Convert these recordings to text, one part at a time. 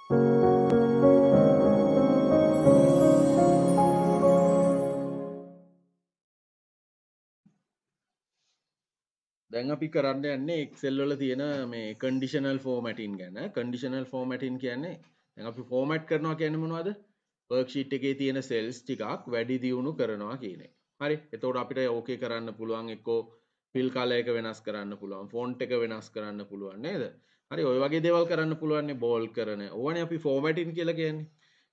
දැන් අපි කරන්න යන්නේ Excel වල තියෙන මේ conditional formatting ගැන. conditional formatting කියන්නේ දැන් අපි format කරනවා කියන්නේ මොනවද? worksheet එකේ තියෙන cells ටිකක් වැඩි දියුණු කරනවා කියන එක. හරි. එතකොට අපිට ඕකේ කරන්න පුළුවන් එක්කෝ fill color එක වෙනස් කරන්න පුළුවන්, font එක වෙනස් කරන්න පුළුවන් නේද? හරි. ඔය වගේ දේවල් කරන්න පුළුවන් නේ bold කරන. ඕවනේ අපි formatting කියලා කියන්නේ.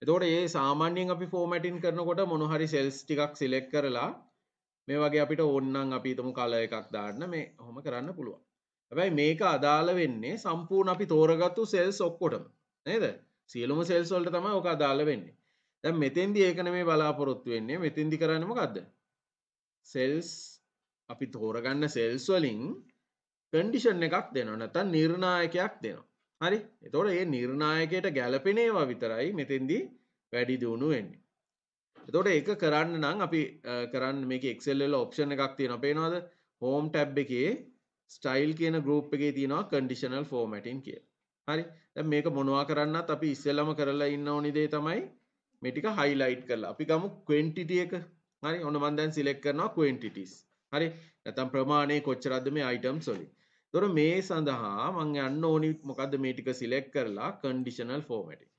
එතකොට මේ සාමාන්‍යයෙන් අපි formatting කරනකොට මොන හරි cells ටිකක් select කරලා මේ වගේ අපිට ඕනනම් අපි හිතමු කලර් එකක් දාන්න මේ ඔහොම කරන්න පුළුවන්. හැබැයි මේක අදාළ වෙන්නේ සම්පූර්ණ අපි තෝරගත්තු සෙල්ස් ඔක්කොටම නේද? සියලුම සෙල්ස් වලට තමයි ඔක අදාළ වෙන්නේ. දැන් මෙතෙන්දී ඒක නෙමෙයි බලාපොරොත්තු වෙන්නේ. මෙතෙන්දී කරන්නේ මොකද්ද? සෙල්ස් අපි තෝරගන්න සෙල්ස් වලින් කන්ඩිෂන් එකක් දෙනවා. නැත්නම් නිර්ණායකයක් දෙනවා. හරි? එතකොට මේ නිර්ණායකයට ගැළපෙන ඒවා විතරයි මෙතෙන්දී වැඩි දියුණු වෙන්නේ. එතකොට ඒක කරන්න නම් අපි කරන්න මේකේ Excel වල ඔප්ෂන් එකක් තියෙනවා පේනවද? Home tab එකේ style කියන group එකේ තියෙනවා conditional formatting කියලා. හරි. දැන් මේක මොනවා කරන්නත් අපි ඉස්සෙල්ලාම කරලා ඉන්න ඕනි දේ තමයි මේ ටික highlight කරලා. අපි ගමු quantity එක. හරි. ඔන්න මම දැන් select කරනවා quantities. හරි. නැත්නම් ප්‍රමාණය කොච්චරද මේ items වලින්. එතකොට මේ සඳහා මම යන්න ඕනි මොකද්ද මේ ටික select කරලා conditional formatting.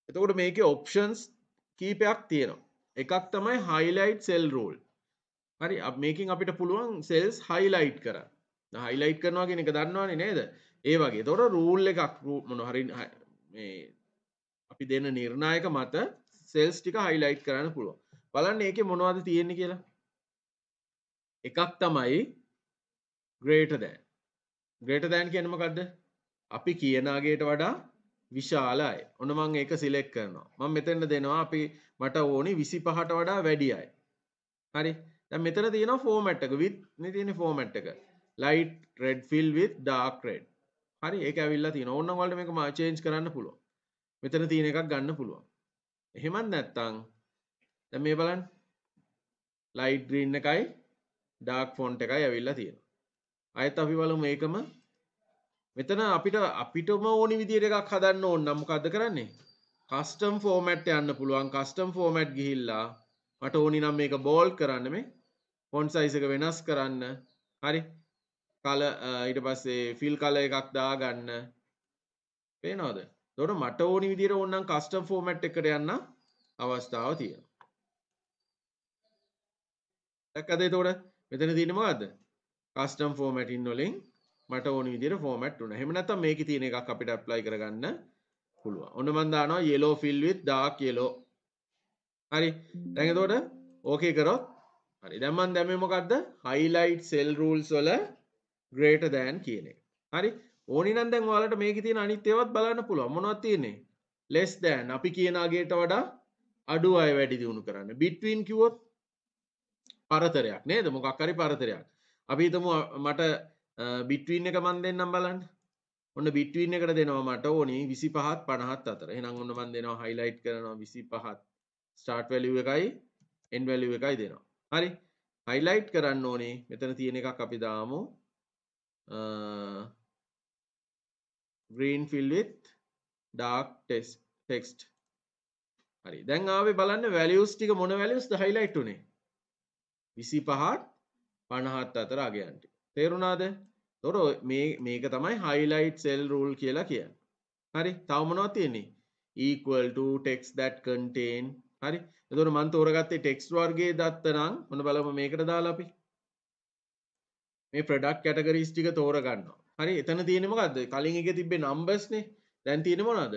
එතකොට මේකේ options කීපයක් තියෙනවා. එකක් තමයි highlight cell rule. හරි මේකෙන් අපිට පුළුවන් cells highlight කරන්න. දැන් highlight කරනවා කියන එක දන්නවනේ නේද? ඒ වගේ. ඒතකොට rule එකක් මොනවා හරි මේ අපි දෙන නිර්ණායක මත cells ටික highlight කරන්න පුළුවන්. බලන්න ඒකේ මොනවද තියෙන්නේ කියලා. එකක් තමයි greater than. greater than කියන්නේ මොකද්ද? අපි කියන අගයට වඩා විශාලයි. ඔන්න මම ඒක සිලෙක්ට් කරනවා. මම මෙතන දෙනවා අපි මට ඕනි 25ට වඩා වැඩි අය. හරි. දැන් මෙතන තියෙනවා format එක with නේ තියෙන්නේ format එක. light red fill with dark red. හරි. ඒක ඇවිල්ලා තියෙනවා. ඕනනම් වලට මේක change කරන්න පුළුවන්. මෙතන තියෙන එකක් ගන්න පුළුවන්. එහෙමත් නැත්නම් දැන් මේ බලන්න. light green එකයි dark font එකයි ඇවිල්ලා තියෙනවා. ආයෙත් අපි බලමු මේකම මෙතන අපිටම ඕනි විදිහට එකක් හදන්න ඕන නම් මොකද්ද කරන්නේ? custom format යන්න පුළුවන්. custom format ගිහිල්ලා මට ඕනි නම් මේක bold කරන්න මේ font size එක වෙනස් කරන්න. හරි. color ඊට පස්සේ fill color එකක් දාගන්න. පේනවද? එතකොට මට ඕනි විදිහට ඕන නම් custom format එකට යන්න අවස්ථාව තියෙනවා. දැක්කද එතකොට? මෙතන තියෙන්නේ මොකද්ද? custom formatting වලින් මට ඕන විදිහට format වුණා. එහෙම නැත්නම් මේකේ තියෙන එකක් අපිට apply කරගන්න පුළුවන්. ඔන්න මම දානවා yellow fill with dark yellow. හරි. දැන් එතකොට okay කරොත් හරි. දැන් මම දැම්මේ මොකද්ද? highlight cell rules වල greater than කියන එක. හරි. ඕනි නම් දැන් ඔයාලට මේකේ තියෙන අනිත් ඒවාත් බලන්න පුළුවන්. මොනවද තියෙන්නේ? less than අපි කියන අගයට වඩා අඩු අය වැඩි දියුණු කරන්න. between කිව්වොත් පරතරයක් නේද? මොකක් හරි පරතරයක්. අපි හිතමු මට between එක මන් දෙන්නම් බලන්න. ඔන්න between එකට දෙනවා මට ඕනි 25ත් 50ත් අතර. එහෙනම් ඔන්න මන් දෙනවා highlight කරනවා 25ත් start value එකයි end value එකයි දෙනවා. හරි. highlight කරන්න ඕනේ. මෙතන තියෙන එකක් අපි දාමු. green fill with dark text. හරි. දැන් ආවේ බලන්න values ටික මොන values ද highlight උනේ? 25ත් 50ත් අතර අගයන් ටික. තේරුණාද? එතකොට මේක තමයි highlight cell rule කියලා කියන්නේ. හරි. තව මොනවද තියෙන්නේ? equal to text that contain. හරි. එතකොට මම තෝරගත්තේ text වර්ගයේ දත්ත නම් මොන බලමු මේකට දාලා අපි. මේ product categories ටික තෝරගන්නවා. හරි. එතන තියෙන්නේ මොකද්ද? කලින් එකේ තිබ්බේ numbers නේ. දැන් තියෙන්නේ මොනවද?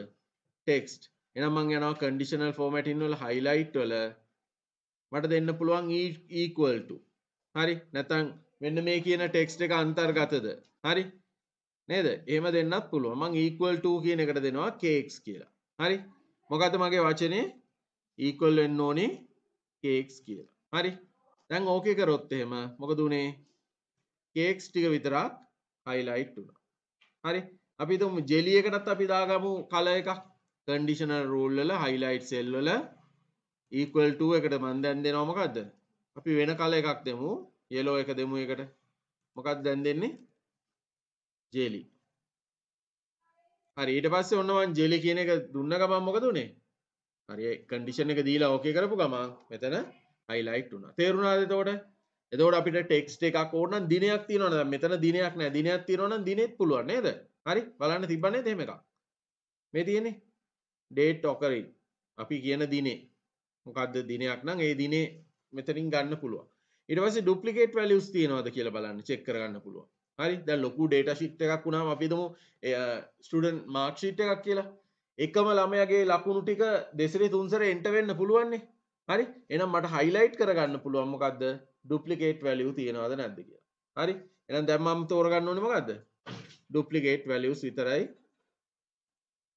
text. එහෙනම් මම යනවා conditional formatting වල highlight වල මට දෙන්න පුළුවන් equal to. හරි. නැත්නම් මෙන්න මේ කියන ටෙක්ස්ට් එක අන්තර්ගතද? හරි. නේද? එහෙම දෙන්නත් පුළුවන්. මම equal to කියන එකට දෙනවා cakes කියලා. හරි. මොකද්ද මගේ වචනේ? equal වෙන්න ඕනේ cakes කියලා. හරි. දැන් ඕකේ කරොත් එහෙම මොකද උනේ? cakes ටික විතරක් highlight වුණා. හරි. අපි හිතමු jelly එකටත් අපි දාගමු color එකක්. conditional rule වල highlight cell වල equal to එකට මම දැන් දෙනවා මොකද්ද? අපි වෙන color එකක් දෙමු. yellow එක දෙමු එකට. මොකක්ද දැන් දෙන්නේ? jelly. හරි ඊට පස්සේ ඔන්න මම ජෙලි කියන එක දුන්න ගමන් මොකද උනේ? හරි ඒ කන්ඩිෂන් එක දීලා ඕකේ කරපු ගමන් මෙතන highlight වුණා. තේරුණාද එතකොට? එතකොට අපිට ටෙක්ස්ට් එකක් ඕන නම් දිනයක් තියෙනවනේ. දැන් මෙතන දිනයක් නැහැ. දිනයක් තියෙනවා නම් දිනෙත් පුළුවන් නේද? හරි බලන්න තිබ්බ නේද එහෙම එකක්. මේ තියෙන්නේ date occurring. අපි කියන දිනේ. මොකද්ද දිනයක් නම් ඒ දිනේ මෙතනින් ගන්න පුළුවන්. ඊට පස්සේ duplicate values තියෙනවද කියලා බලන්න චෙක් කරගන්න පුළුවන්. හරි දැන් ලොකු data sheet එකක් වුණාම අපි හිතමු student mark sheet එකක් කියලා. එකම ළමයාගේ ලකුණු ටික දෙසරේ තුන්සරේ එන්ටර් වෙන්න පුළුවන් නේ. හරි එහෙනම් මට highlight කරගන්න පුළුවන් මොකද්ද duplicate value තියෙනවද නැද්ද කියලා. හරි එහෙනම් දැන් මම තෝරගන්න ඕනේ මොකද්ද duplicate values විතරයි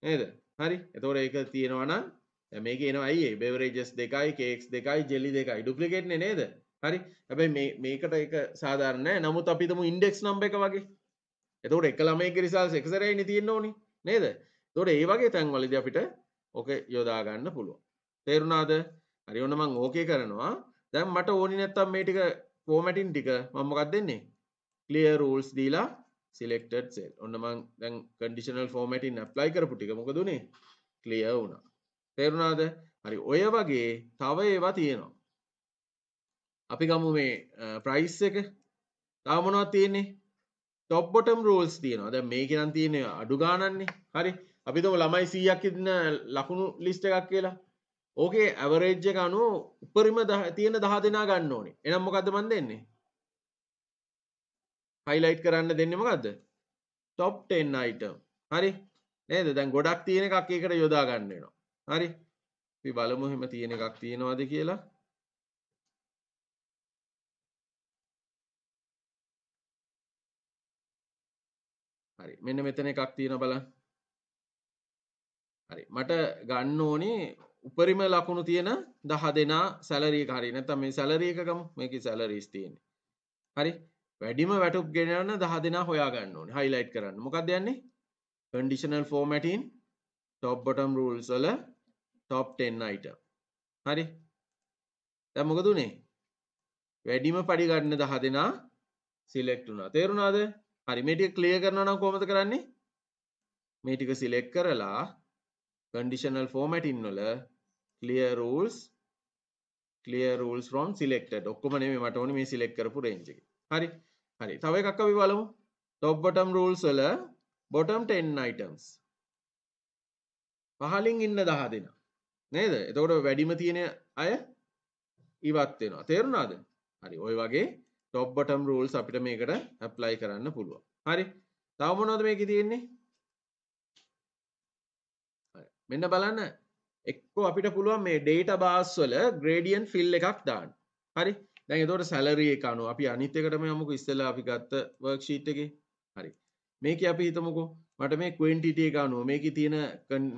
නේද? හරි එතකොට ඒක තියෙනවා නම් දැන් මේකේ එනවා අයියේ beverages දෙකයි cakes දෙකයි jelly දෙකයි duplicate නේ නේද? හරි හැබැයි මේකට ඒක සාධාරණ නෑ. නමුත් අපි හිතමු index number එක වගේ. එතකොට එක ළමයෙක්ගේ results එක සැරේයිනේ තියෙන්න ඕනේ නේද? එතකොට ඒ වගේ තැන්වලදී අපිට ඕක යොදා ගන්න පුළුවන්. තේරුණාද? හරි ඔන්න මම ඕකේ කරනවා. දැන් මට ඕනි නැත්තම් මේ ටික formatting ටික මම මොකක්ද දෙන්නේ? clear rules දීලා selected cell. ඔන්න මම දැන් conditional formatting apply කරපු ටික මොකද උනේ? clear වුණා. තේරුණාද? හරි ඔය වගේ තව ඒවා තියෙනවා. අපි ගමු මේ price එක. තව මොනවද තියෙන්නේ? top bottom rules තියෙනවා. දැන් මේකේ නම් තියෙන්නේ අඩු ගානක්නේ. හරි. අපි හිතමු ළමයි 100ක් ඉන්න ලකුණු list එකක් කියලා. ඕකේ average එක අනුව උපරිම තියෙන 10 දෙනා ගන්න ඕනේ. එහෙනම් මොකද්ද මන් දෙන්නේ? highlight කරන්න දෙන්නේ මොකද්ද? top 10 item. හරි. නේද? දැන් ගොඩක් තියෙන එකක් ඒකට යොදා ගන්න වෙනවා. හරි. අපි බලමු එහෙම තියෙන එකක් තියෙනවද කියලා. හරි. මෙන්න මෙතන එකක් තියෙනවා බලන්න. හරි. මට ගන්න ඕනේ උපරිම ලකුණු තියෙන 10 දෙනා සැලරි එක හරි. නැත්නම් මේ සැලරි එක ගමු. මේකේ සැලරිස් තියෙන්නේ. හරි. වැඩිම වැටුප් ගෙනන 10 දෙනා හොයා ගන්න ඕනේ. highlight කරන්න. මොකක්ද යන්නේ? conditional formatting top bottom rules වල top 10 item. හරි. දැන් මොකද උනේ? වැඩිම පඩි ගන්න 10 දෙනා select වුණා. තේරුණාද? හරි. මේ ටික clear කරනවා නම් කොහොමද කරන්නේ? මේ ටික select කරලා conditional formatting වල clear rules from selected ඔක්කොම නෙමෙයි මට ඕනේ මේ select කරපු range එක. හරි. හරි. තව එකක් අපි බලමු. top bottom rules වල bottom 10 items. පහලින් ඉන්න 10 දෙනා. නේද? එතකොට වැඩිම තියෙන අය ඉවත් වෙනවා. තේරුණාද? හරි. ওই වගේ top bottom rules අපිට මේකට apply කරන්න පුළුවන්. හරි. තව මොනවද මේකේ තියෙන්නේ? හරි. මෙන්න බලන්න. එක්කෝ අපිට පුළුවන් මේ data bars වල gradient fill එකක් දාන්න. හරි. දැන් එතකොට salary එක අනුව අපි අනිත් එකටම යමුකෝ ඉස්සෙල්ලා අපි ගත්ත worksheet එකේ. හරි. මේකේ අපි හිතමුකෝ මට මේ quantity එක අනුව මේකේ තියෙන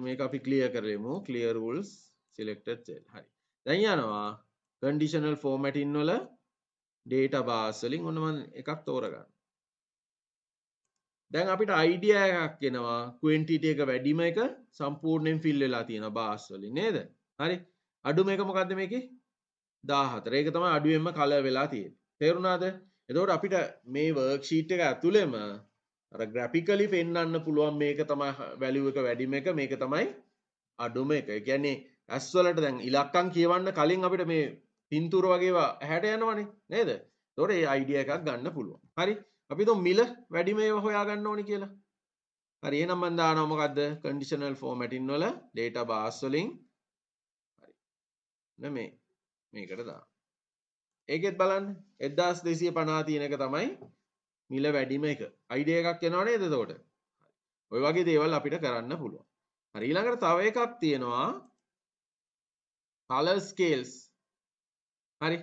මේක අපි clear කරලෙමු. clear rules selected cell. හරි. දැන් යනවා conditional formatting වල data bars වලින් ඔන්න මම එකක් තෝරගන්න. දැන් අපිට idea එකක් එනවා quantity එක වැඩිම එක සම්පූර්ණයෙන් fill වෙලා තියෙනවා bars වලින් නේද? හරි. අඩුම එක මොකද්ද මේකේ? 14. ඒක තමයි අඩුවෙන්ම color වෙලා තියෙන්නේ. තේරුණාද? එතකොට අපිට මේ worksheet එක ඇතුළෙම අර graphically පෙන්වන්න පුළුවන් මේක තමයි value එක වැඩිම එක මේක තමයි අඩුම එක. ඒ කියන්නේ ඇස් වලට දැන් ඉලක්කම් කියවන්න කලින් අපිට මේ පින්තූර වගේ ඒවා ඇහැට යනවනේ නේද? එතකොට ඒ idea එකක් ගන්න පුළුවන්. හරි. අපි හිතමු මිල වැඩිම ඒවා හොයා ගන්න ඕනේ කියලා. හරි. එහෙනම් මම දානවා මොකද්ද? conditional formatting වල data bars වලින් හරි. නෙමෙයි මේකට දාන්න. ඒකෙත් බලන්න 1250 තියෙන එක තමයි මිල වැඩිම එක. idea එකක් එනවා නේද එතකොට? ඔය වගේ දේවල් අපිට කරන්න පුළුවන්. හරි ඊළඟට තව එකක් තියෙනවා color scales. හරි.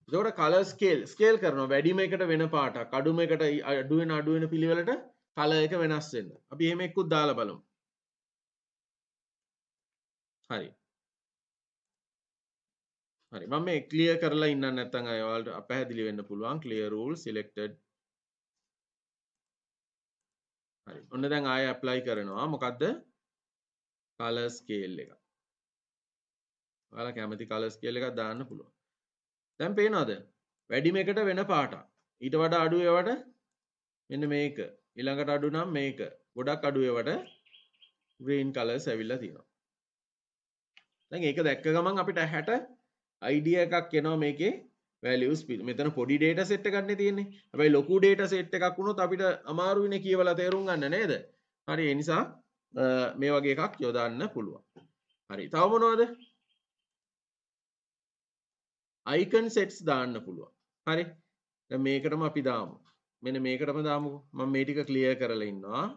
එතකොට color scale කරනවා වැඩිම එකට වෙන පාටක් අඩුම එකට අඩු වෙන පිළිවෙලට color එක වෙනස් වෙන්න. අපි එහෙම එක්කුත් දාලා බලමු. හරි. හරි මම මේ clear කරලා ඉන්නන්න නැත්නම් අය ඔයාලට අපැහැදිලි වෙන්න පුළුවන් clear rule selected. හරි. ඔන්න දැන් ආයෙ apply කරනවා. මොකද්ද? color scale එක. ඔයාලා කැමති color scale එකක් දාන්න පුළුවන්. දැන් පේනවද? වැඩිම එකට වෙන පාටක්. ඊට වඩා අඩු ඒවට මෙන්න මේක. ඊළඟට අඩු නම් මේක. ගොඩක් අඩු ඒවට green colors ඇවිල්ලා තියෙනවා. දැන් ඒක දැක්ක ගමන් අපිට ඇහැට idea එකක් එනවා මේකේ values මෙතන පොඩි data set එකක් නේ තියෙන්නේ. හැබැයි ලොකු data set එකක් වුණොත් අපිට අමාරුයිනේ කියවලා තේරුම් ගන්න නේද? හරි ඒ නිසා මේ වගේ එකක් යොදන්න පුළුවන්. හරි. තව මොනවද? icon sets දාන්න පුළුවන්. හරි. දැන් මේකටම අපි දාමු. මෙන්න මේකටම දාමුකෝ. මම මේ ටික ක්ලියර් කරලා ඉන්නවා.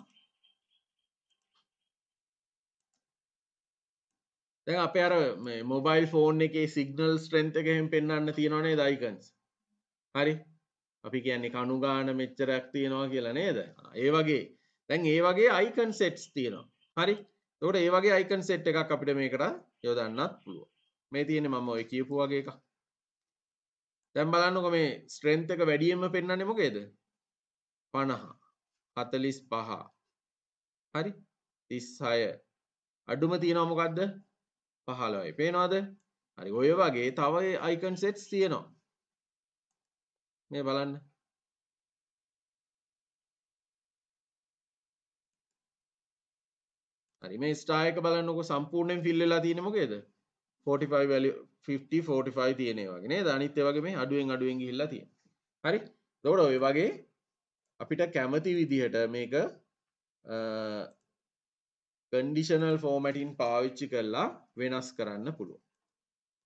දැන් අපේ අර මේ මොබයිල් ෆෝන් එකේ සිග්නල් ස්ට්‍රෙන්ත් එක එහෙම පෙන්වන්න තියෙනව නේද icons. හරි. අපි කියන්නේ කණු ගාන මෙච්චරක් තියෙනවා කියලා නේද? ඒ වගේ. දැන් ඒ වගේ icon sets තියෙනවා. හරි. එතකොට ඒ වගේ icon set එකක් අපිට මේකට යොදන්නත් පුළුවන්. මේ තියෙන්නේ මම ඔය කියපු වගේ එකක්. දැන් බලන්නකො මේ ස්ට්‍රෙන්ත් එක වැඩියෙන්ම පෙන්වන්නේ මොකේද? 50 45 හරි 36 අඩුම තියෙනවා මොකද්ද 15යි පේනවද හරි ඔය වගේ තව icon sets තියෙනවා මේ බලන්න හරි මේ star එක බලන්නකො සම්පූර්ණයෙන් fill වෙලා තියෙන්නේ මොකේද 45 value 50 45 තියෙන ඒ වගේ නේද අනිත් ඒ වගේ මේ අඩුවෙන් ගිහිල්ලා තියෙනවා හරි එතකොට ඔය වගේ අපිට කැමති විදිහට මේක conditional formatting පාවිච්චි කරලා වෙනස් කරන්න පුළුවන්.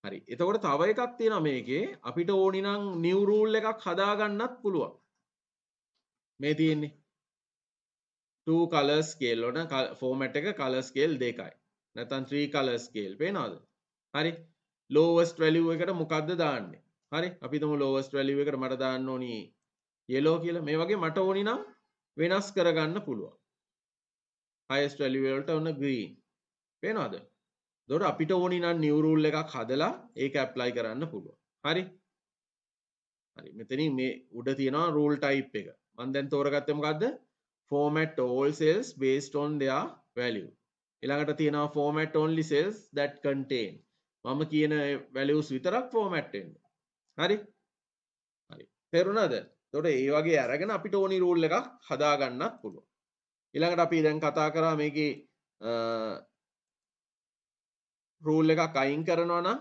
හරි. එතකොට තව එකක් තියෙනවා මේකේ අපිට ඕනි නම් new rule එකක් හදාගන්නත් පුළුවන්. මේ තියෙන්නේ 2 color scale වල format එක color scale දෙකයි. නැත්නම් 3 color scale පේනවද? හරි. lowest value එකට මොකද්ද දාන්නේ? හරි. අපි තමු lowest value එකට මට දාන්න ඕනි yellow කියලා. මේ වගේ මට ඕනි නම් වෙනස් කරගන්න පුළුවන්. highest value වලට ඔන්න green. පේනවද? එතකොට අපිට ඕනි නම් new rule එකක් හදලා ඒක apply කරන්න පුළුවන්. හරි? හරි. මෙතනින් මේ උඩ තියෙනවා rule type එක. මම දැන් තෝරගත්තේ මොකද්ද? format all cells based on their value. ඊළඟට තියෙනවා format only cells that contain. මම කියන values විතරක් format වෙන්න. හරි? හරි. තේරුණාද? එතකොට ඒ වගේ අරගෙන අපිට ඕනි rule එකක් හදා ගන්නත් පුළුවන්. ඊළඟට අපි දැන් කතා කරා මේකේ රූල් එකක් අයින් කරනවා නම්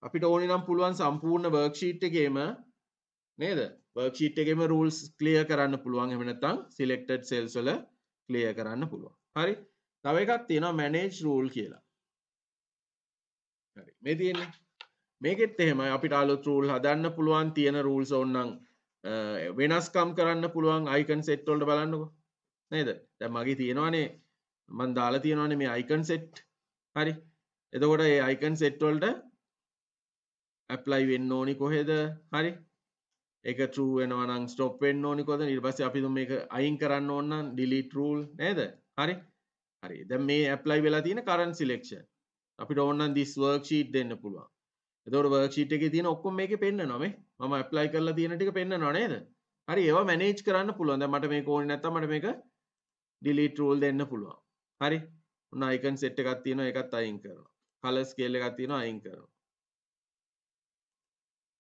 අපිට ඕනි නම් පුළුවන් සම්පූර්ණ worksheet එකේම නේද worksheet එකේම rules clear කරන්න පුළුවන් එහෙම නැත්නම් selected cells වල clear කරන්න පුළුවන් හරි තව එකක් තියෙනවා manage rule කියලා හරි මේ තියෙන්නේ මේකෙත් එහෙමයි අපිට අලුත් rule හදන්න පුළුවන් තියෙන rules ඕනනම් වෙනස්කම් කරන්න පුළුවන් icon set වලට බලන්නකෝ නේද දැන් මගේ තියෙනවානේ මම දාලා තියෙනවානේ මේ icon set හරි එතකොට මේ icon set වලට apply වෙන්න ඕනි කොහෙද හරි ඒක true වෙනවා නම් stop වෙන්න ඕනි කොහෙද ඊට පස්සේ අපි මේක අයින් කරන්න ඕන නම් delete rule නේද හරි හරි දැන් මේ apply වෙලා තියෙන current selection අපිට ඕන නම් this worksheet දෙන්න පුළුවන් එතකොට worksheet එකේ තියෙන ඔක්කොම මේකේ පෙන්නනවා මේ මම apply කරලා තියෙන ටික පෙන්නනවා නේද හරි ඒවා manage කරන්න පුළුවන් දැන් මට මේක ඕනේ නැත්තම් මට මේක delete rule දෙන්න පුළුවන් හරි ඔන්න icon set එකක් තියෙනවා ඒකත් අයින් කරනවා color scale එකක් තියෙනවා අයින් කරනවා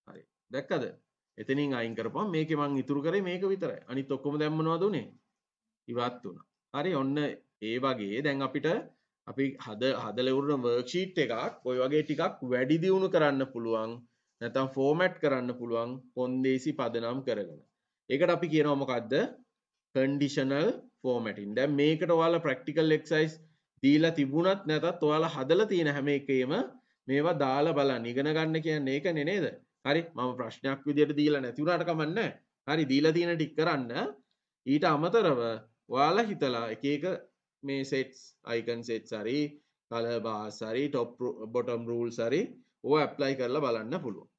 හරි දැක්කද එතනින් අයින් කරපුවම මේකේ මං ඉතුරු කරේ මේක විතරයි අනිත් ඔක්කොම දැන් මොනවද උනේ ඉවත් වුණා හරි ඔන්න ඒ වගේ දැන් අපිට අපි හදලා ඉවරන worksheet එකක් ඔය වගේ ටිකක් වැඩි දියුණු කරන්න පුළුවන් නැත්නම් format කරන්න පුළුවන් කොන්දේසි පදනම් කරගෙන ඒකට අපි කියනවා මොකද්ද conditional formatting දැන් මේකට ඔයාලා practical exercise දීලා තිබුණත් නැතත් ඔයාලා හදලා තියෙන හැම එකේම මේවා දාලා බලන්න ඉගෙන ගන්න කියන්නේ ඒකනේ නේද හරි මම ප්‍රශ්නයක් විදියට දීලා නැති වුණාට කමන්නේ හරි දීලා තියෙන ටික කරන්න ඊට අමතරව ඔයාලා හිතලා එක එක මේ sets icon sets හරි color bars හරි top bottom rules හරි ඕවා apply කරලා බලන්න පුළුවන්